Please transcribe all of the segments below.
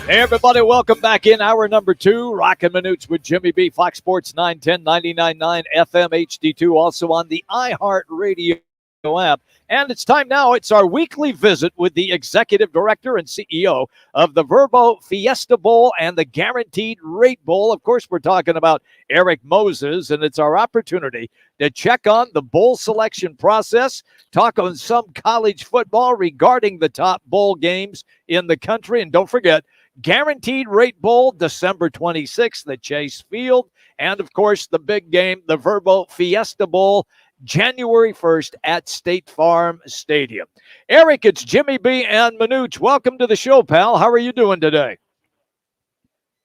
Hey, everybody, welcome back in hour number 2. Rockin' Minutes with Jimmy B. Fox Sports 910, 99.9 FM HD2, also on the iHeartRadio app. And it's time now. It's our weekly visit with the executive director and CEO of the Verbo Fiesta Bowl and the Guaranteed Rate Bowl. Of course, we're talking about Erik Moses, and it's our opportunity to check on the bowl selection process, talk on some college football regarding the top bowl games in the country. And don't forget, Guaranteed Rate Bowl, December 26th at Chase Field. And, of course, the big game, the Verbo Fiesta Bowl, January 1st at State Farm Stadium. Erik, it's Jimmy B. and Manuch. Welcome to the show, pal. How are you doing today?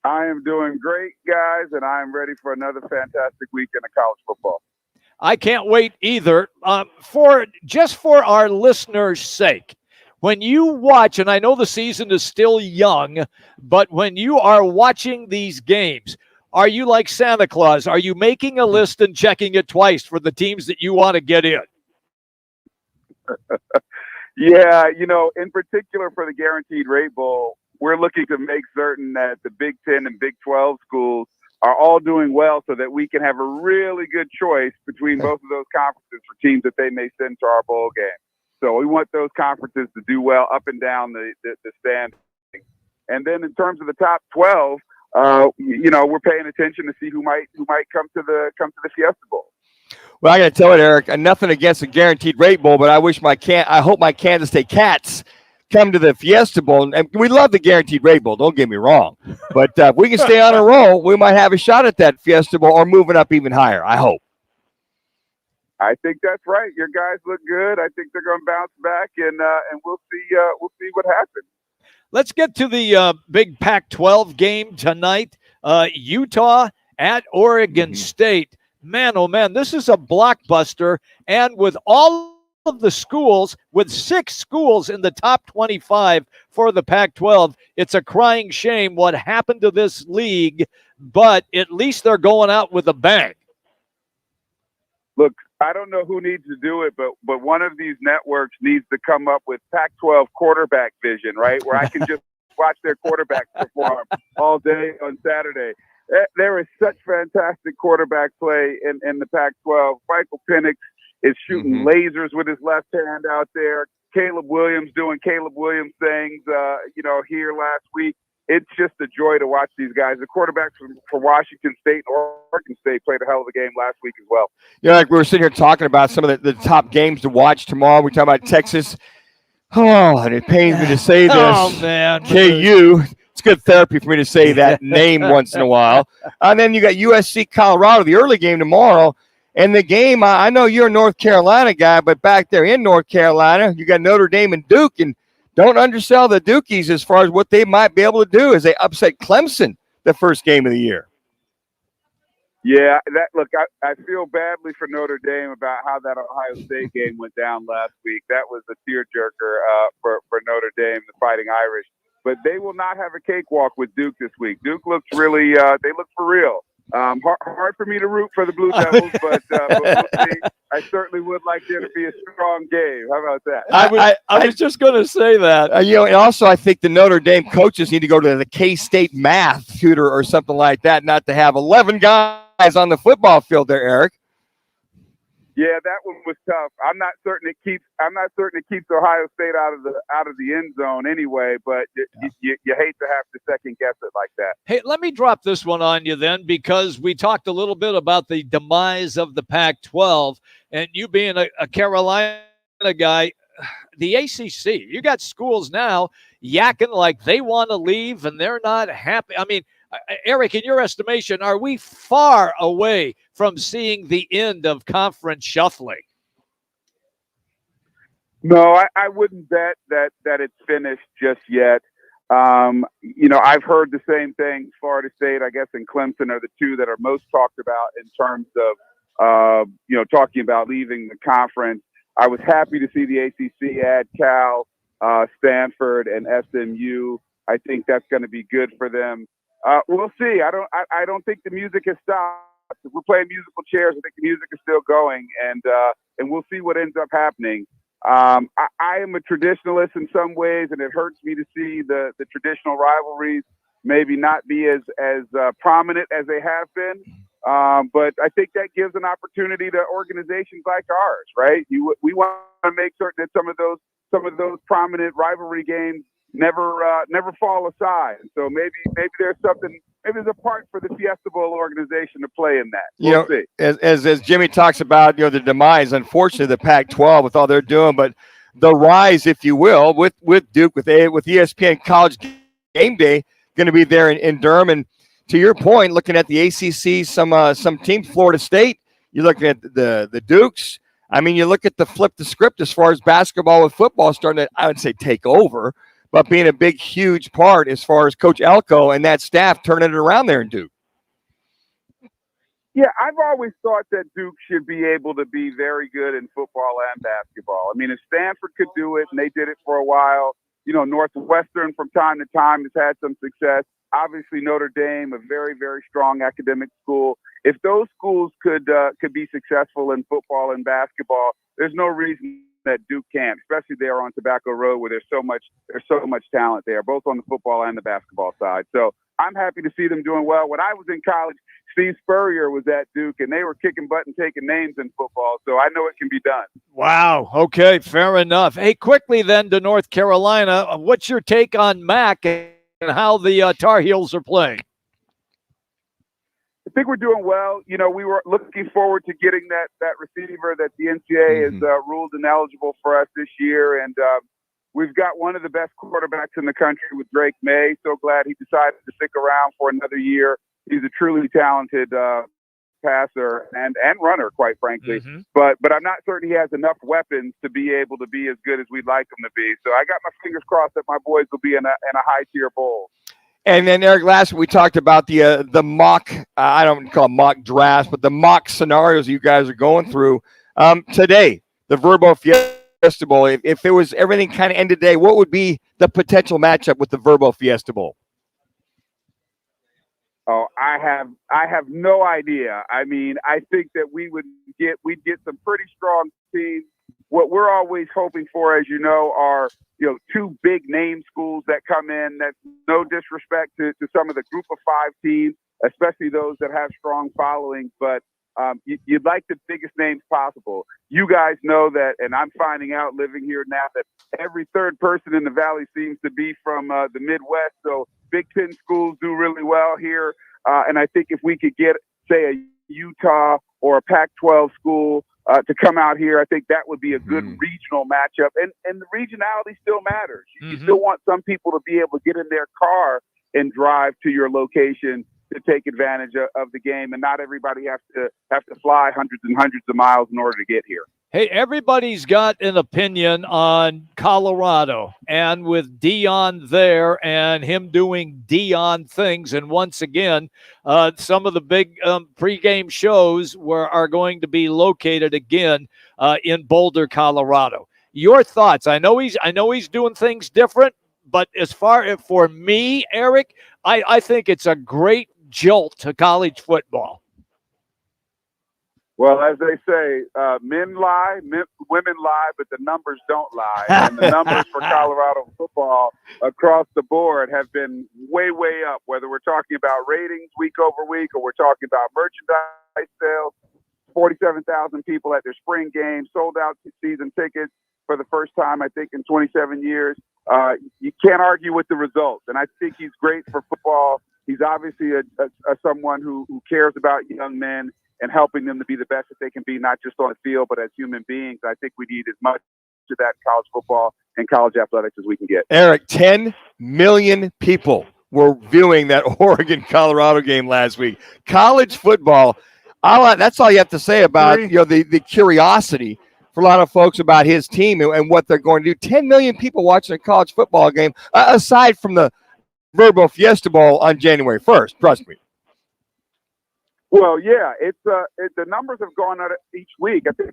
I am doing great, guys, and I am ready for another fantastic weekend of college football. I can't wait either. For our listeners' sake, when you watch, and I know the season is still young, but when you are watching these games, are you like Santa Claus? Are you making a list and checking it twice for the teams that you want to get in? Yeah, in particular for the Guaranteed Rate Bowl, we're looking to make certain that the Big 10 and Big 12 schools are all doing well so that we can have a really good choice between both of those conferences for teams that they may send to our bowl game. So we want those conferences to do well up and down the stand. And then in terms of the top 12, we're paying attention to see who might come to the Fiesta Bowl. Well, I got to tell it, Erik, nothing against the Guaranteed Rate Bowl, but I hope my Kansas State Cats come to the Fiesta Bowl. And we love the Guaranteed Rate Bowl, don't get me wrong. But if we can stay on a roll, we might have a shot at that Fiesta Bowl or moving up even higher, I hope. I think that's right. Your guys look good. I think they're going to bounce back, and we'll see what happens. Let's get to the big Pac-12 game tonight. Utah at Oregon State. Man, oh man, this is a blockbuster. And with all of the schools, with 6 schools in the top 25 for the Pac-12, it's a crying shame what happened to this league, but at least they're going out with a bang. Look, I don't know who needs to do it, but one of these networks needs to come up with Pac-12 quarterback vision, right? Where I can just watch their quarterbacks perform all day on Saturday. There is such fantastic quarterback play in the Pac-12. Michael Penix is shooting lasers with his left hand out there. Caleb Williams doing Caleb Williams things, here last week. It's just a joy to watch these guys. The quarterbacks for Washington State and Oregon State played a hell of a game last week as well. Yeah, like we were sitting here talking about some of the top games to watch tomorrow. We're talking about Texas. Oh, and it pains me to say this. Oh, man. KU. It's good therapy for me to say that name once in a while. And then you got USC Colorado, the early game tomorrow. And the game, I know you're a North Carolina guy, but back there in North Carolina, you got Notre Dame and Duke. And don't undersell the Dukies as far as what they might be able to do as they upset Clemson the first game of the year. Yeah, I feel badly for Notre Dame about how that Ohio State game went down last week. That was a tearjerker for Notre Dame, the Fighting Irish. But they will not have a cakewalk with Duke this week. Duke looks really, they look for real. Hard for me to root for the Blue Devils, but we'll see. I certainly would like there to be a strong game. How about that? I was just going to say that. And also I think the Notre Dame coaches need to go to the K-State math tutor or something like that, not to have 11 guys on the football field there, Erik. Yeah, that one was tough. I'm not certain it keeps Ohio State out of the end zone anyway. But you hate to have to second guess it like that. Hey, let me drop this one on you then, because we talked a little bit about the demise of the Pac-12, and you being a Carolina guy, the ACC. You got schools now yakking like they want to leave and they're not happy. I mean, Erik, in your estimation, are we far away from seeing the end of conference shuffling? No, I wouldn't bet that it's finished just yet. I've heard the same thing. Florida State, I guess, and Clemson are the two that are most talked about in terms of, talking about leaving the conference. I was happy to see the ACC add Cal, Stanford, and SMU. I think that's going to be good for them. We'll see. I don't think the music has stopped. If we're playing musical chairs, I think the music is still going, and we'll see what ends up happening. I am a traditionalist in some ways, and it hurts me to see the traditional rivalries maybe not be as prominent as they have been. But I think that gives an opportunity to organizations like ours, right? We want to make certain that some of those prominent rivalry games never fall aside. So maybe there's something. Maybe there's a part for the Fiesta Bowl organization to play in that. We'll see. As Jimmy talks about, the demise, unfortunately, the Pac-12 with all they're doing, but the rise, if you will, with Duke, with ESPN College Game Day, going to be there in Durham. And to your point, looking at the ACC, some teams, Florida State, you're looking at the Dukes. I mean, you look at the flip the script as far as basketball with football starting to, I would say, take over, but being a big, huge part as far as Coach Elko and that staff turning it around there in Duke. Yeah, I've always thought that Duke should be able to be very good in football and basketball. I mean, if Stanford could do it, and they did it for a while, Northwestern from time to time has had some success. Obviously, Notre Dame, a very, very strong academic school. If those schools could be successful in football and basketball, there's no reason that Duke can't, especially there on Tobacco Road where there's so much talent there, both on the football and the basketball side. So I'm happy to see them doing well. When I was in college, Steve Spurrier was at Duke, and they were kicking butt and taking names in football. So I know it can be done. Wow. Okay, fair enough. Hey, quickly then to North Carolina. What's your take on Mac and how the Tar Heels are playing? I think we're doing well. We were looking forward to getting that receiver that the NCAA has ruled ineligible for us this year. And we've got one of the best quarterbacks in the country with Drake May. So glad he decided to stick around for another year. He's a truly talented passer and runner, quite frankly. But I'm not certain he has enough weapons to be able to be as good as we'd like him to be. So I got my fingers crossed that my boys will be in a high-tier bowl. And then, Eric, last week we talked about the mock, I don't call them mock drafts, but the mock scenarios you guys are going through. Today, the Verbo Fiesta Bowl, if it was everything kind of ended today, what would be the potential matchup with the Verbo Fiesta Bowl? Oh, I have no idea. I mean, I think that we'd get some pretty strong teams. What we're always hoping for, as you know, are two big name schools that come in. That's no disrespect to some of the group of five teams, especially those that have strong followings. But you'd like the biggest names possible. You guys know that, and I'm finding out living here now that every third person in the Valley seems to be from the Midwest. So Big Ten schools do really well here. And I think if we could get, say, a Utah or a Pac-12 school to come out here, I think that would be a good regional matchup. And the regionality still matters. You still want some people to be able to get in their car and drive to your location to take advantage of the game, and not everybody have to fly hundreds and hundreds of miles in order to get here. Hey, everybody's got an opinion on Colorado, and with Dion there and him doing Dion things, and once again, some of the big pregame shows are going to be located again in Boulder, Colorado. Your thoughts? I know he's doing things different, but as far as for me, Eric, I think it's a great jolt to college football. Well, as they say, men lie, women lie, but the numbers don't lie. And the numbers for Colorado football across the board have been way, way up, whether we're talking about ratings week over week or we're talking about merchandise sales. 47,000 people at their spring game, sold out season tickets for the first time, I think, in 27 years. You can't argue with the results. And I think he's great for football. He's obviously someone who cares about young men and helping them to be the best that they can be, not just on the field, but as human beings. I think we need as much of that in college football and college athletics as we can get. Eric, 10 million people were viewing that Oregon-Colorado game last week. College football, that's all you have to say about the curiosity for a lot of folks about his team and what they're going to do. 10 million people watching a college football game, aside from the Verbo Fiesta Bowl on January 1st. Trust me. Well, yeah, the numbers have gone out each week. I think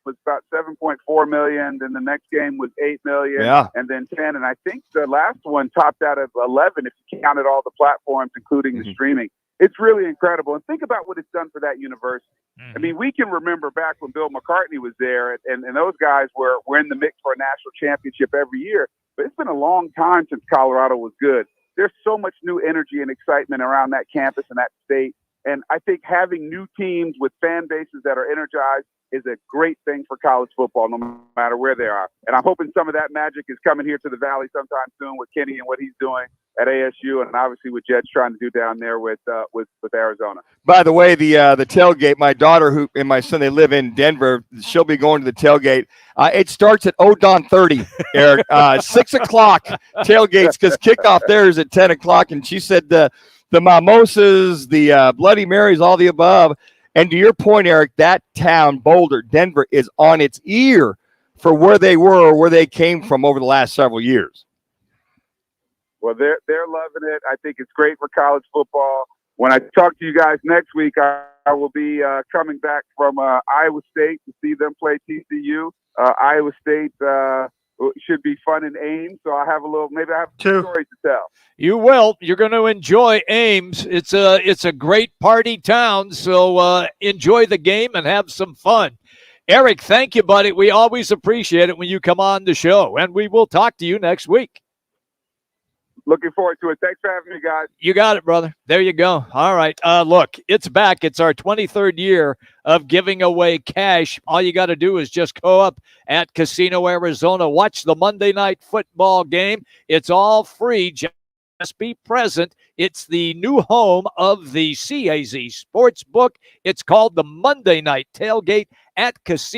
was about 7.4 million. Then the next game was 8 million, and then 10. And I think the last one topped out at 11 if you counted all the platforms, including the streaming. It's really incredible. And think about what it's done for that university. I mean, we can remember back when Bill McCartney was there, and those guys were in the mix for a national championship every year. But it's been a long time since Colorado was good. There's so much new energy and excitement around that campus and that state. And I think having new teams with fan bases that are energized is a great thing for college football, no matter where they are. And I'm hoping some of that magic is coming here to the Valley sometime soon with Kenny and what he's doing at ASU, and obviously what Jed's trying to do down there with Arizona. By the way, the tailgate, my daughter and my son, they live in Denver. She'll be going to the tailgate. It starts at ODON 30, Eric. 6 o'clock tailgates, because kickoff there is at 10 o'clock. And she said the mimosas, the Bloody Marys, all the above. And to your point, Eric, that town, Boulder, Denver, is on its ear for where they were or where they came from over the last several years. Well, they're loving it. I think it's great for college football. When I talk to you guys next week, I will be coming back from Iowa State to see them play TCU. Iowa State should be fun in Ames, so I have maybe I have some stories to tell. You will. You're going to enjoy Ames. It's a great party town, so enjoy the game and have some fun. Erik, thank you, buddy. We always appreciate it when you come on the show, and we will talk to you next week. Looking forward to it. Thanks for having me, guys. You got it, brother. There you go. All right. Look, it's back. It's our 23rd year of giving away cash. All you got to do is just go up at Casino Arizona. Watch the Monday Night Football game. It's all free. Just be present. It's the new home of the CAZ Sportsbook. It's called the Monday Night Tailgate at Casino